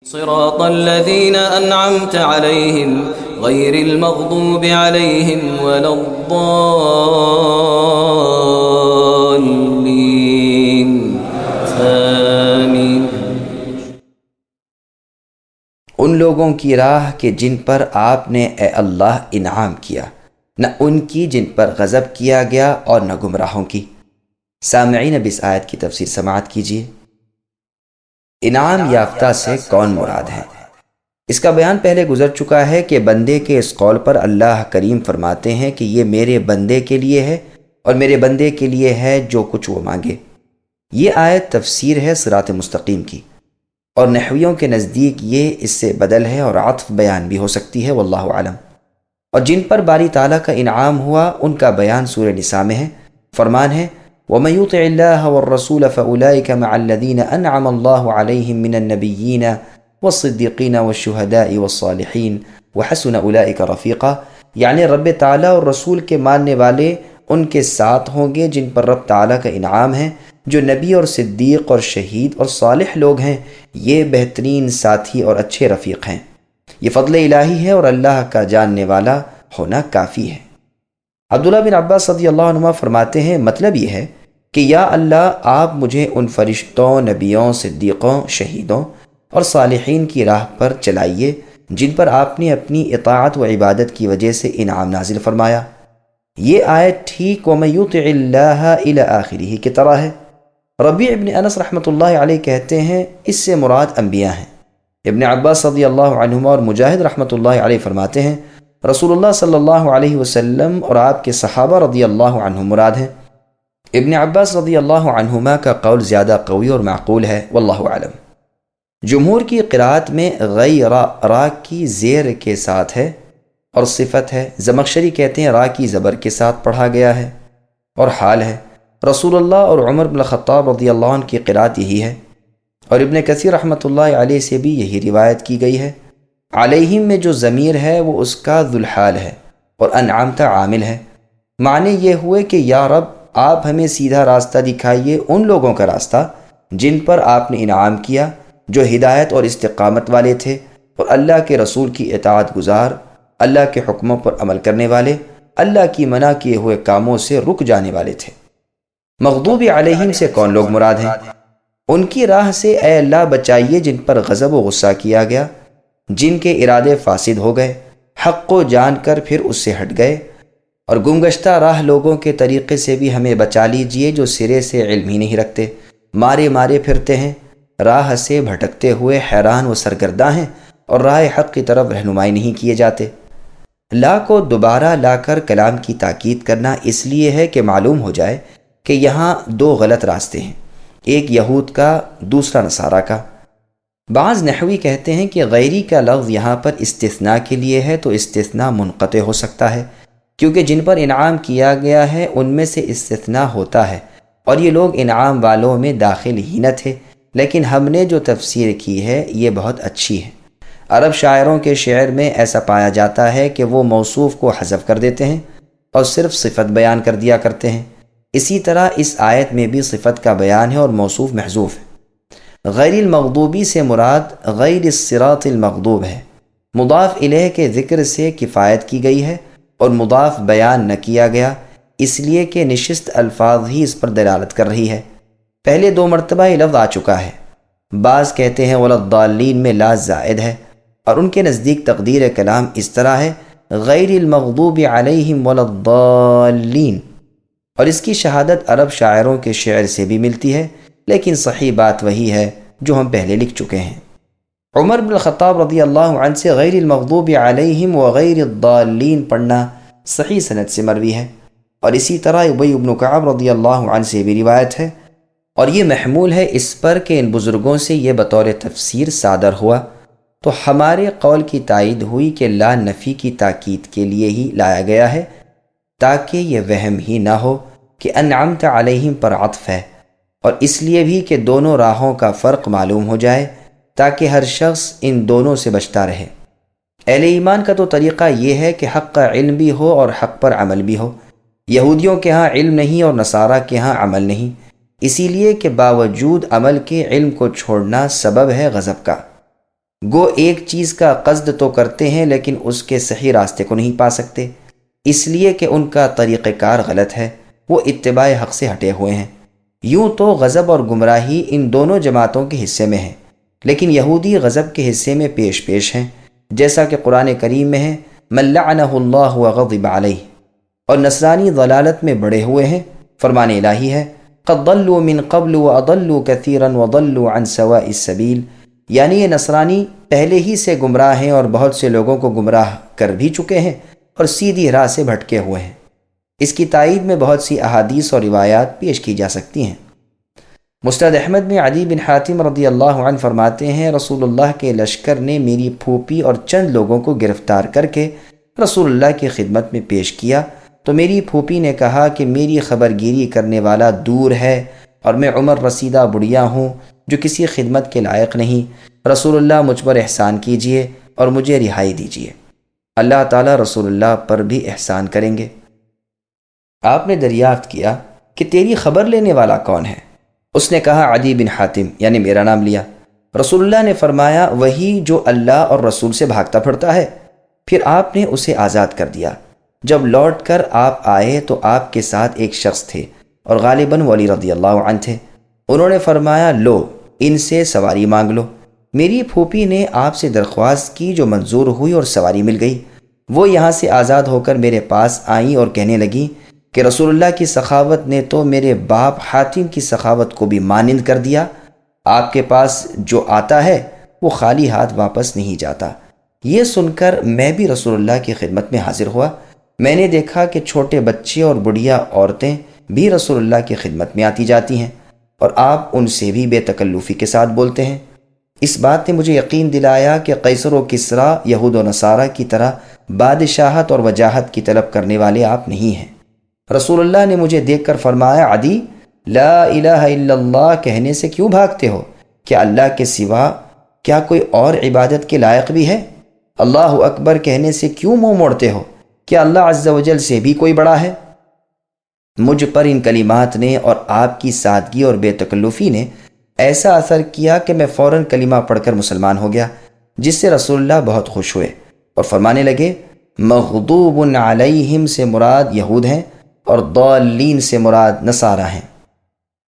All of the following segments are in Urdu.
صراط الذين أنعمت عليهم غير المغضوب عليهم ولا الضالين آمين۔ ان لوگوں کی راہ کہ جن پر آپ نے اے اللہ انعام کیا، نہ ان کی جن پر غضب کیا گیا اور نہ گمراہوں کی۔ سامعین، اب اس آیت کی تفسیر سماعت کیجیے۔ انعام یافتہ سے کون مراد ہے؟ اس کا بیان پہلے گزر چکا ہے کہ بندے کے اس قول پر اللہ کریم فرماتے ہیں کہ یہ میرے بندے کے لیے ہے اور میرے بندے کے لیے ہے جو کچھ وہ مانگے۔ یہ آیت تفسیر ہے صراط مستقیم کی، اور نحویوں کے نزدیک یہ اس سے بدل ہے اور عطف بیان بھی ہو سکتی ہے، واللہ اعلم۔ اور جن پر باری تعالیٰ کا انعام ہوا ان کا بیان سورہ نساء میں ہے۔ فرمان ہے وَمَن يُطِعِ اللَّهَ وَالرَّسُولَ فَأُولَٰئِكَ مَعَ الَّذِينَ أَنْعَمَ اللَّهُ عَلَيْهِم مِّنَ النَّبِيِّينَ وَالصِّدِّيقِينَ وَالشُّهَدَاءِ وَالصَّالِحِينَ وَحَسُنَ أُولَٰئِكَ رَفِيقًا، یعنی رب تعالیٰ اور رسول کے ماننے والے ان کے ساتھ ہوں گے جن پر رب تعالیٰ کا انعام ہے، جو نبی اور صدیق اور شہید اور صالح لوگ ہیں، یہ بہترین ساتھی اور اچھے رفیق ہیں۔ یہ فضل الہی ہے اور اللہ کا جاننے والا ہونا کافی ہے۔ عبداللہ بن عباس رضی اللہ عنہما فرماتے ہیں مطلب یہ ہے کہ یا اللہ آپ مجھے ان فرشتوں، نبیوں، صدیقوں، شہیدوں اور صالحین کی راہ پر چلائیے جن پر آپ نے اپنی اطاعت و عبادت کی وجہ سے انعام نازل فرمایا۔ یہ آیت ٹھیک وَمَن يُطِعِ اللَّهَ إِلَى آخِرِهِ کی طرح ہے۔ ربیع ابن انس رحمۃ اللہ علیہ کہتے ہیں اس سے مراد انبیاء ہیں۔ ابن عباس رضی اللہ عنہما اور مجاہد رحمۃ اللہ علیہ فرماتے ہیں رسول اللہ صلی اللہ علیہ وسلم اور آپ کے صحابہ رضی اللہ عنہم مراد ہیں۔ ابن عباس رضی اللہ عنہما کا قول زیادہ قوی اور معقول ہے، واللہ اعلم۔ جمہور کی قرأت میں غیر را کی زیر کے ساتھ ہے اور صفت ہے۔ زمخشری کہتے ہیں را کی زبر کے ساتھ پڑھا گیا ہے اور حال ہے۔ رسول اللہ اور عمر بن الخطاب رضی اللہ عنہ کی قرأت یہی ہے، اور ابن کثیر رحمۃ اللہ علیہ سے بھی یہی روایت کی گئی ہے۔ علیہم میں جو ضمیر ہے وہ اس کا ذوالحال ہے اور انعامتا عامل ہے۔ معنی یہ ہوئے کہ یا رب آپ ہمیں سیدھا راستہ دکھائیے، ان لوگوں کا راستہ جن پر آپ نے انعام کیا، جو ہدایت اور استقامت والے تھے اور اللہ کے رسول کی اطاعت گزار، اللہ کے حکموں پر عمل کرنے والے، اللہ کی منع کیے ہوئے کاموں سے رک جانے والے تھے۔ مغضوب علیہم سے کون لوگ مراد ہیں؟ ان کی راہ سے اے اللہ بچائیے جن پر غضب و غصہ کیا گیا، جن کے ارادے فاسد ہو گئے، حق کو جان کر پھر اس سے ہٹ گئے، اور گمگشتہ راہ لوگوں کے طریقے سے بھی ہمیں بچا لیجئے جو سرے سے علم ہی نہیں رکھتے، مارے مارے پھرتے ہیں، راہ سے بھٹکتے ہوئے حیران و سرگرداں ہیں اور راہ حق کی طرف رہنمائی نہیں کیے جاتے۔ لا کو دوبارہ لا کر کلام کی تاکید کرنا اس لیے ہے کہ معلوم ہو جائے کہ یہاں دو غلط راستے ہیں، ایک یہود کا، دوسرا نصارہ کا۔ بعض نحوی کہتے ہیں کہ غیری کا لفظ یہاں پر استثناء کے لیے ہے، تو استثناء منقطع ہو سکتا ہے کیونکہ جن پر انعام کیا گیا ہے ان میں سے استثناء ہوتا ہے اور یہ لوگ انعام والوں میں داخل ہی نہ تھے، لیکن ہم نے جو تفسیر کی ہے یہ بہت اچھی ہے۔ عرب شاعروں کے شعر میں ایسا پایا جاتا ہے کہ وہ موصوف کو حذف کر دیتے ہیں اور صرف صفت بیان کر دیا کرتے ہیں۔ اسی طرح اس آیت میں بھی صفت کا بیان ہے اور موصوف محذوف ہے۔ غیر المغضوبی سے مراد غیر الصراط المغضوب ہے۔ مضاف الیہ کے ذکر سے کفایت کی گئی ہے اور مضاف بیان نہ کیا گیا، اس لیے کہ نشست الفاظ ہی اس پر دلالت کر رہی ہے۔ پہلے دو مرتبہ یہ لفظ آ چکا ہے۔ بعض کہتے ہیں ولا الضالین میں لا زائد ہے، اور ان کے نزدیک تقدیر کلام اس طرح ہے غیر المغضوب علیہم ولا الضالین، اور اس کی شہادت عرب شاعروں کے شعر سے بھی ملتی ہے، لیکن صحیح بات وہی ہے جو ہم پہلے لکھ چکے ہیں۔ عمر بن الخطاب رضی اللہ عنہ سے غیر المغضوب علیہم وغیر الضالین پڑھنا صحیح سند سے مروی ہے، اور اسی طرح ابی بن کعب رضی اللہ عنہ سے بھی روایت ہے، اور یہ محمول ہے اس پر کہ ان بزرگوں سے یہ بطور تفسیر صادر ہوا، تو ہمارے قول کی تائید ہوئی کہ لا نفی کی تاکید کے لیے ہی لایا گیا ہے، تاکہ یہ وہم ہی نہ ہو کہ انعمت علیہم پر عطف ہے، اور اس لیے بھی کہ دونوں راہوں کا فرق معلوم ہو جائے تاکہ ہر شخص ان دونوں سے بچتا رہے۔ اہل ایمان کا تو طریقہ یہ ہے کہ حق کا علم بھی ہو اور حق پر عمل بھی ہو۔ یہودیوں کے ہاں علم نہیں اور نصارہ کے ہاں عمل نہیں، اسی لیے کہ باوجود عمل کے علم کو چھوڑنا سبب ہے غضب کا۔ گو ایک چیز کا قصد تو کرتے ہیں لیکن اس کے صحیح راستے کو نہیں پا سکتے، اس لیے کہ ان کا طریقہ کار غلط ہے، وہ اتباع حق سے ہٹے ہوئے ہیں۔ یوں تو غضب اور گمراہی ان دونوں جماعتوں کے حصے میں ہے، لیکن یہودی غضب کے حصے میں پیش پیش ہیں، جیسا کہ قرآن کریم میں ہے من لعنہ اللہ وغضب علیہ، اور نصرانی ضلالت میں بڑے ہوئے ہیں۔ فرمان الہی ہے قد ضلوا من قبل واضلوا كثيرا وضلوا عن سواء السبیل، یعنی یہ نصرانی پہلے ہی سے گمراہ ہیں اور بہت سے لوگوں کو گمراہ کر بھی چکے ہیں اور سیدھی راہ سے بھٹکے ہوئے ہیں۔ اس کی تائید میں بہت سی احادیث اور روایات پیش کی جا سکتی ہیں۔ مسند احمد میں عدی بن حاتم رضی اللہ عنہ فرماتے ہیں رسول اللہ کے لشکر نے میری پھوپھی اور چند لوگوں کو گرفتار کر کے رسول اللہ کی خدمت میں پیش کیا، تو میری پھوپھی نے کہا کہ میری خبرگیری کرنے والا دور ہے اور میں عمر رسیدہ بڑھیا ہوں جو کسی خدمت کے لائق نہیں، رسول اللہ مجھ پر احسان کیجئے اور مجھے رہائی دیجئے، اللہ تعالیٰ رسول اللہ پر بھی احسان کریں گے۔ آپ نے دریافت کیا کہ تیری خبر لینے والا کون ہے؟ اس نے کہا عدی بن حاتم، یعنی میرا نام لیا۔ رسول اللہ نے فرمایا وہی جو اللہ اور رسول سے بھاگتا پھرتا ہے۔ پھر آپ نے اسے آزاد کر دیا۔ جب لوٹ کر آپ آئے تو آپ کے ساتھ ایک شخص تھے اور غالباً ولی رضی اللہ عنہ تھے۔ انہوں نے فرمایا لو ان سے سواری مانگ لو۔ میری پھوپھی نے آپ سے درخواست کی جو منظور ہوئی اور سواری مل گئی۔ وہ یہاں سے آزاد ہو کر میرے پاس آئیں اور کہنے لگیں کہ رسول اللہ کی سخاوت نے تو میرے باپ حاتم کی سخاوت کو بھی مانند کر دیا، آپ کے پاس جو آتا ہے وہ خالی ہاتھ واپس نہیں جاتا۔ یہ سن کر میں بھی رسول اللہ کی خدمت میں حاضر ہوا۔ میں نے دیکھا کہ چھوٹے بچے اور بڑھیا عورتیں بھی رسول اللہ کی خدمت میں آتی جاتی ہیں اور آپ ان سے بھی بے تکلفی کے ساتھ بولتے ہیں۔ اس بات نے مجھے یقین دلایا کہ قیصر و کسریٰ یہود و نصارہ کی طرح بادشاہت اور وجاہت کی طلب کرنے والے آپ نہیں ہیں۔ رسول اللہ نے مجھے دیکھ کر فرمایا عدی لا الہ الا اللہ کہنے سے کیوں بھاگتے ہو؟ کیا اللہ کے سوا کیا کوئی اور عبادت کے لائق بھی ہے؟ اللہ اکبر کہنے سے کیوں منہ موڑتے ہو؟ کیا اللہ عز و جل سے بھی کوئی بڑا ہے؟ مجھ پر ان کلمات نے اور آپ کی سادگی اور بے تکلفی نے ایسا اثر کیا کہ میں فوراً کلمہ پڑھ کر مسلمان ہو گیا، جس سے رسول اللہ بہت خوش ہوئے اور فرمانے لگے مغضوب علیہم سے مراد یہود ہیں اور ضالین سے مراد نصارہ ہیں۔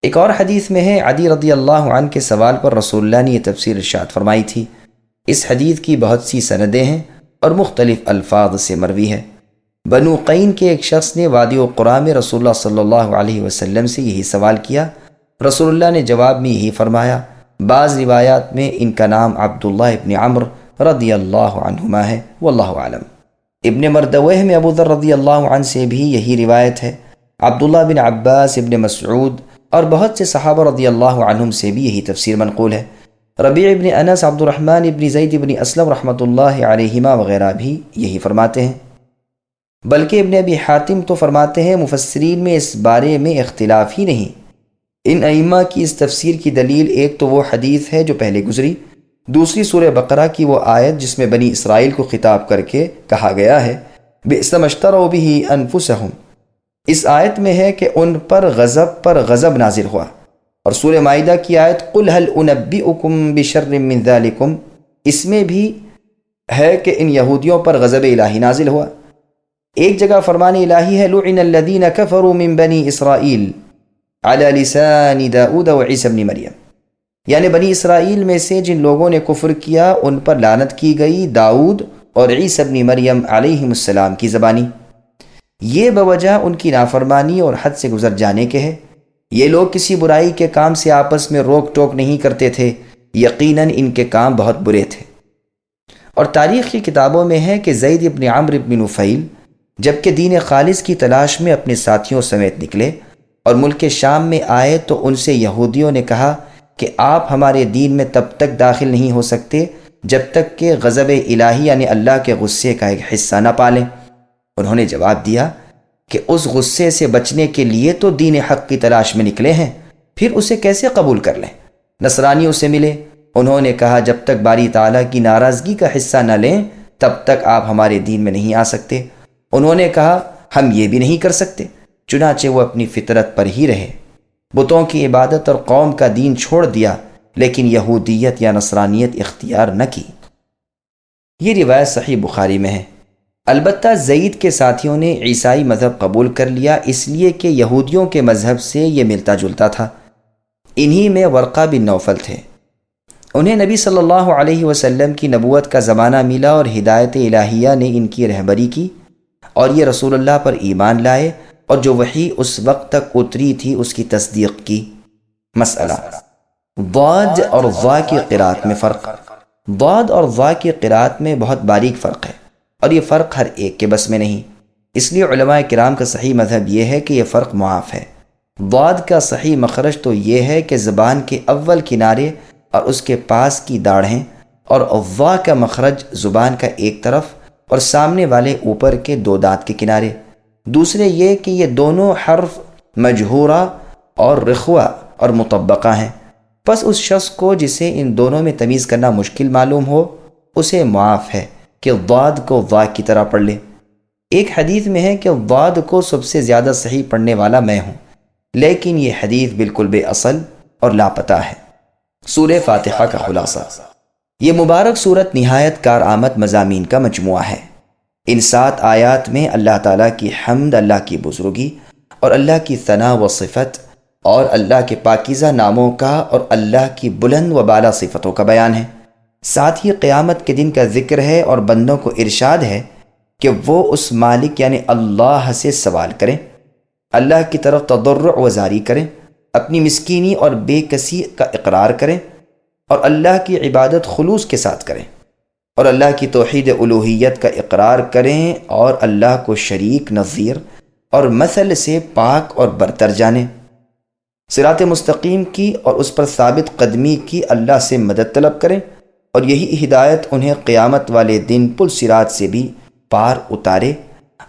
ایک اور حدیث میں ہے عدی رضی اللہ عنہ کے سوال پر رسول اللہ نے یہ تفسیر ارشاد فرمائی تھی۔ اس حدیث کی بہت سی سندیں ہیں اور مختلف الفاظ سے مروی ہے۔ بنو قین کے ایک شخص نے وادی قرا میں رسول اللہ صلی اللہ علیہ وسلم سے یہی سوال کیا، رسول اللہ نے جواب میں یہی فرمایا۔ بعض روایات میں ان کا نام عبداللہ ابن عمرو رضی اللہ عنہما ہے، واللہ اعلم۔ ابن مردویہ میں ابو ذر رضی اللہ عنہ سے بھی یہی روایت ہے۔ عبداللہ بن عباس، ابن مسعود اور بہت سے صحابہ رضی اللہ عنہم سے بھی یہی تفسیر منقول ہے۔ ربیع ابن انس، عبد الرحمن ابن زید ابن اسلم رحمۃ اللہ علیہما وغیرہ بھی یہی فرماتے ہیں۔ بلکہ ابن ابی حاتم تو فرماتے ہیں مفسرین میں اس بارے میں اختلاف ہی نہیں۔ ان ائمہ کی اس تفسیر کی دلیل ایک تو وہ حدیث ہے جو پہلے گزری، دوسری سورہ بقرہ کی وہ آیت جس میں بنی اسرائیل کو خطاب کر کے کہا گیا ہے بئس ما اشتروا بہ انفسہم۔ اس آیت میں ہے کہ ان پر غضب نازل ہوا، اور سورہ مائدہ کی آیت قل هل انبئکم بشر من ذالکم، اس میں بھی ہے کہ ان یہودیوں پر غضب الہی نازل ہوا۔ ایک جگہ فرمان الہی ہے لعن الذین کفروا من بنی اسرائیل علی لسان داؤد وعیسی ابن مریم، یعنی بنی اسرائیل میں سے جن لوگوں نے کفر کیا ان پر لعنت کی گئی داؤد اور عیسی ابن مریم علیہم السلام کی زبانی۔ یہ بوجہ ان کی نافرمانی اور حد سے گزر جانے کے ہے۔ یہ لوگ کسی برائی کے کام سے آپس میں روک ٹوک نہیں کرتے تھے، یقیناً ان کے کام بہت برے تھے۔ اور تاریخ کی کتابوں میں ہے کہ زید ابن عمرو ابن نفیل جبکہ دین خالص کی تلاش میں اپنے ساتھیوں سمیت نکلے اور ملک شام میں آئے تو ان سے یہودیوں نے کہا کہ آپ ہمارے دین میں تب تک داخل نہیں ہو سکتے جب تک کہ غضب الہی یعنی اللہ کے غصے کا ایک حصہ نہ پالیں۔ انہوں نے جواب دیا کہ اس غصے سے بچنے کے لیے تو دین حق کی تلاش میں نکلے ہیں، پھر اسے کیسے قبول کر لیں؟ نصرانیوں سے ملے، انہوں نے کہا جب تک باری تعالیٰ کی ناراضگی کا حصہ نہ لیں تب تک آپ ہمارے دین میں نہیں آ سکتے۔ انہوں نے کہا ہم یہ بھی نہیں کر سکتے، چنانچہ وہ اپنی فطرت پر ہی رہے، بتوں کی عبادت اور قوم کا دین چھوڑ دیا، لیکن یہودیت یا نصرانیت اختیار نہ کی۔ یہ روایت صحیح بخاری میں ہے۔ البتہ زید کے ساتھیوں نے عیسائی مذہب قبول کر لیا، اس لیے کہ یہودیوں کے مذہب سے یہ ملتا جلتا تھا۔ انہی میں ورقہ بن نوفل تھے۔ انہیں نبی صلی اللہ علیہ وسلم کی نبوت کا زمانہ ملا اور ہدایت الہیہ نے ان کی رہبری کی، اور یہ رسول اللہ پر ایمان لائے اور جو وحی اس وقت تک اتری تھی اس کی تصدیق کی۔ مسئلہ، ضاد اور ظا کی قرات میں فرق۔ ضاد اور ظا کی قرات میں بہت باریک فرق ہے، اور یہ فرق ہر ایک کے بس میں نہیں، اس لیے علماء کرام کا صحیح مذہب یہ ہے کہ یہ فرق معاف ہے۔ ضاد کا صحیح مخرج تو یہ ہے کہ زبان کے اول کنارے اور اس کے پاس کی داڑھیں، اور ظا کا مخرج زبان کا ایک طرف اور سامنے والے اوپر کے دو دانت کے کنارے۔ دوسرے یہ کہ یہ دونوں حرف مجہورہ اور رخوہ اور مطبقہ ہیں، پس اس شخص کو جسے ان دونوں میں تمیز کرنا مشکل معلوم ہو اسے معاف ہے کہ ضاد کو ظا کی طرح پڑھ لے۔ ایک حدیث میں ہے کہ ضاد کو سب سے زیادہ صحیح پڑھنے والا میں ہوں، لیکن یہ حدیث بالکل بے اصل اور لاپتہ ہے۔ سورہ فاتحہ کا خلاصہ، یہ مبارک سورت نہایت کارآمد مضامین کا مجموعہ ہے۔ ان 7 آیات میں اللہ تعالیٰ کی حمد، اللہ کی بزرگی اور اللہ کی ثنا و صفت اور اللہ کے پاکیزہ ناموں کا اور اللہ کی بلند و بالا صفتوں کا بیان ہے۔ ساتھ ہی قیامت کے دن کا ذکر ہے اور بندوں کو ارشاد ہے کہ وہ اس مالک یعنی اللہ سے سوال کریں، اللہ کی طرف تضرع و زاری کریں، اپنی مسکینی اور بے کسی کا اقرار کریں اور اللہ کی عبادت خلوص کے ساتھ کریں، اور اللہ کی توحید الوہیت کا اقرار کریں اور اللہ کو شریک، نظیر اور مثل سے پاک اور برتر جانیں۔ صراط مستقیم کی اور اس پر ثابت قدمی کی اللہ سے مدد طلب کریں، اور یہی ہدایت انہیں قیامت والے دن پل صراط سے بھی پار اتارے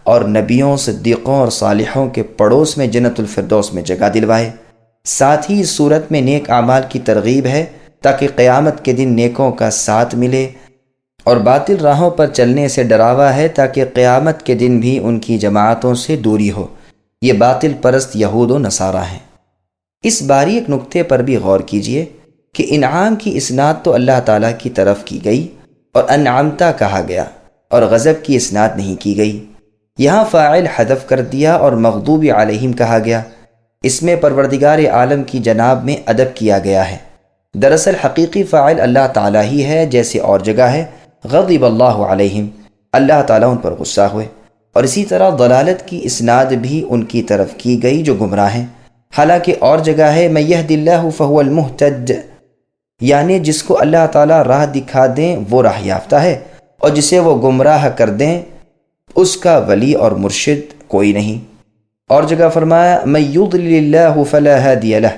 اور نبیوں، صدیقوں اور صالحوں کے پڑوس میں جنت الفردوس میں جگہ دلوائے۔ ساتھ ہی اس صورت میں نیک اعمال کی ترغیب ہے تاکہ قیامت کے دن نیکوں کا ساتھ ملے، اور باطل راہوں پر چلنے سے ڈراوا ہے تاکہ قیامت کے دن بھی ان کی جماعتوں سے دوری ہو۔ یہ باطل پرست یہود و نصارہ ہیں۔ اس باریک نکتے پر بھی غور کیجئے کہ انعام کی اسناد تو اللہ تعالیٰ کی طرف کی گئی اور انعمتا کہا گیا، اور غضب کی اسناد نہیں کی گئی۔ یہاں فاعل حذف کر دیا اور مغضوب علیہم کہا گیا۔ اس میں پروردگار عالم کی جناب میں ادب کیا گیا ہے۔ دراصل حقیقی فاعل اللہ تعالیٰ ہی ہے، جیسے اور جگہ ہے غضب اللہ علیہم، اللہ تعالیٰ ان پر غصہ ہوئے، اور اسی طرح ضلالت کی اسناد بھی ان کی طرف کی گئی جو گمراہ ہیں۔ حالانکہ اور جگہ ہے من یہد اللہ فہو المہتد، یعنی جس کو اللہ تعالیٰ راہ دکھا دیں وہ راہ یافتہ ہے، اور جسے وہ گمراہ کر دیں اس کا ولی اور مرشد کوئی نہیں۔ اور جگہ فرمایا من یضلل اللہ فلا ہادی لہ،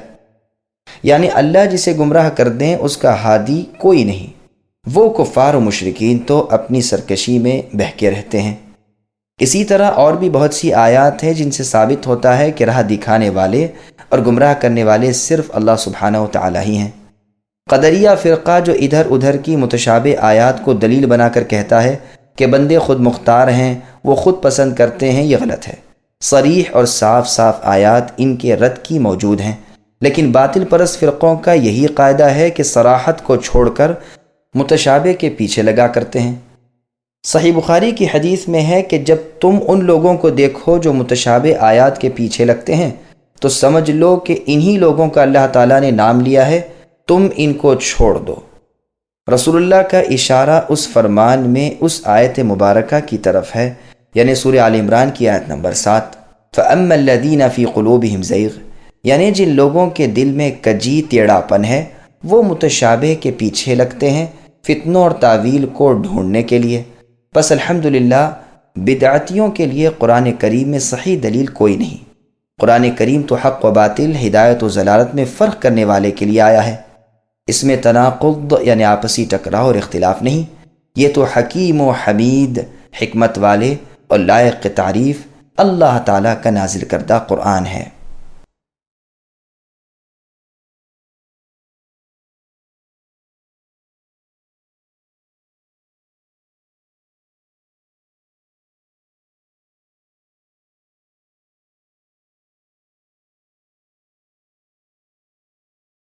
یعنی اللہ جسے گمراہ کر دیں اس کا ہادی کوئی نہیں۔ وہ کفار و مشرکین تو اپنی سرکشی میں بہکے رہتے ہیں۔ اسی طرح اور بھی بہت سی آیات ہیں جن سے ثابت ہوتا ہے کہ راہ دکھانے والے اور گمراہ کرنے والے صرف اللہ سبحانہ و تعالیٰ ہی ہیں۔ قدریہ فرقہ جو ادھر ادھر کی متشابہ آیات کو دلیل بنا کر کہتا ہے کہ بندے خود مختار ہیں، وہ خود پسند کرتے ہیں، یہ غلط ہے۔ صریح اور صاف صاف آیات ان کے رد کی موجود ہیں، لیکن باطل پرست فرقوں کا یہی قاعدہ ہے کہ صراحت کو چھوڑ کر متشابہ کے پیچھے لگا کرتے ہیں۔ صحیح بخاری کی حدیث میں ہے کہ جب تم ان لوگوں کو دیکھو جو متشابہ آیات کے پیچھے لگتے ہیں تو سمجھ لو کہ انہی لوگوں کا اللہ تعالیٰ نے نام لیا ہے، تم ان کو چھوڑ دو۔ رسول اللہ کا اشارہ اس فرمان میں اس آیت مبارکہ کی طرف ہے، یعنی سورہ آل عمران کی آیت نمبر 7، فَأَمَّا الَّذِينَ فِي قُلُوبِهِمْ زَيْغٌ، یعنی جن لوگوں کے دل میں کجی ٹیڑھا پن ہے وہ متشابہ کے پیچھے لگتے ہیں فتنوں اور تعویل کو ڈھونڈنے کے لیے۔ بس الحمدللہ بدعتیوں کے لیے قرآن کریم میں صحیح دلیل کوئی نہیں۔ قرآن کریم تو حق و باطل، ہدایت و ضلالت میں فرق کرنے والے کے لیے آیا ہے۔ اس میں تناقض یعنی آپسی ٹکراؤ اور اختلاف نہیں، یہ تو حکیم و حمید، حکمت والے اور لائق تعریف اللہ تعالیٰ کا نازل کردہ قرآن ہے۔